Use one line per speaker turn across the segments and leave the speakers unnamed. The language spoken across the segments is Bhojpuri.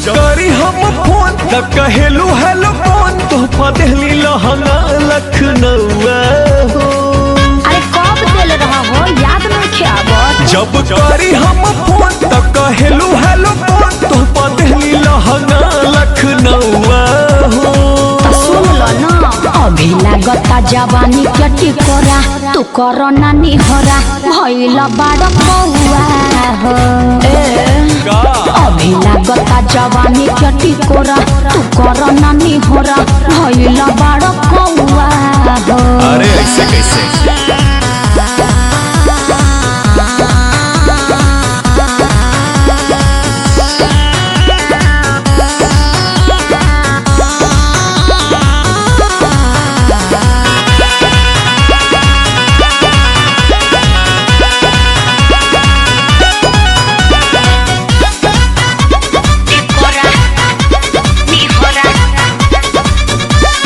करी हम फोन त कहेलू हेलो फोन तो पदहली लहंगा लखनऊआ हो।
अरे कब दिल रहा हो याद नहीं ख्याबत।
जब करी हम फोन त कहेलू हेलो फोन तो पदहली लहंगा लखनऊआ हो।
सुन लो ना अभी लागता जवानी कटी कोरा तू करो नानी होरा भइल बाड़ कौआ हो। अभी लागता जवानी कटी कोरा तू करो नानी होरा भइल बाड़ कौआ हो।
अरे ऐसे कैसे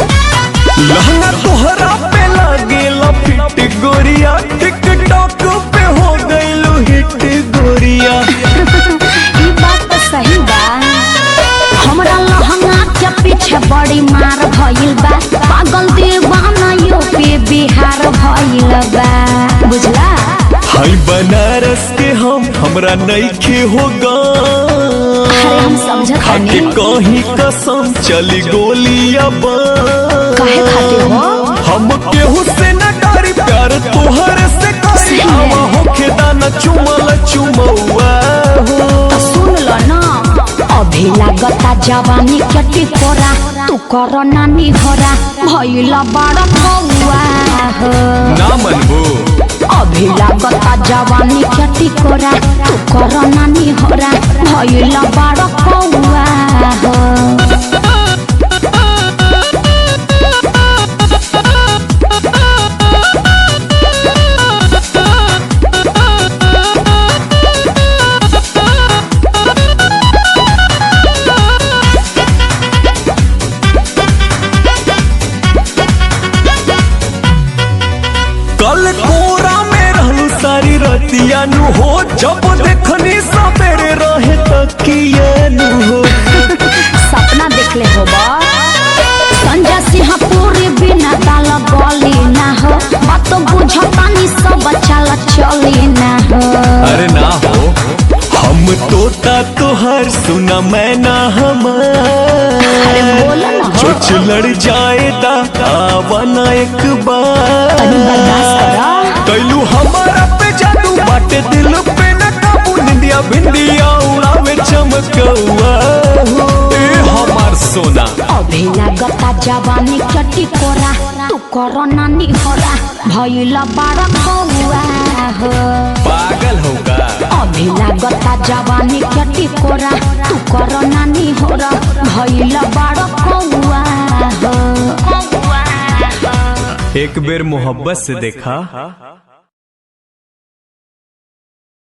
लहंगा तोहरा पे लागेला फिट गोरिया टिकटॉक पे हो गइलू हिट गोरिया।
ई बात तो सही बा हमरा लहंगा के पीछे बड़ी मार भइल बा पागल दीवाना यूपी बिहार भइल बा बुझला।
हाय बनारस के हमरा नइखे होगा
हम समझत
खाके कहीं कसम चली गोलियां
काहे खाते हो
हम केहू से न डरी प्यार तोहरे से करी आवा होके दाना चुमल चुमौआ हो।
सुन लो ना अभी लागता जवानी कटी कोरा तू करो नानी होरा भइल बाड़ कौआ हो।
ना मनबो
अभी लागता जवानी कटी कोरा तू करो नानी होरा भइल बाड़ कौआ हो।
कल कोरा में रहलू सारी रतिया नु हो जब देखनी सवेरे रहे तकिया नु हो।
सपना देख ले हो बा संजय सिंह पूरी बिना दाल गली ना हो बात बुझतानी सब चल चली ना हो।
अरे ना हो हम तोता तोहर सुना मैं ना
अरे बोला ना हो
चोच लड़ जाएदा आवाना एक बार
तनी बर्दाश्त करा
कैलू हमारा पे जादू बाटे दिल पे न काबू निंदिया भिंदिया उड़ावे चमकौआ हो। ए हमार सोना
अभी लागता जवानी कटी कोरा तू करो नानी होरा भइल बाड़ कौआ हो।
पागल होगा
अभी लागता जवानी कटी कोरा तू करो नानी होरा भइल बाड़ कौआ हो।
एक बेर मोहब्बत से देखा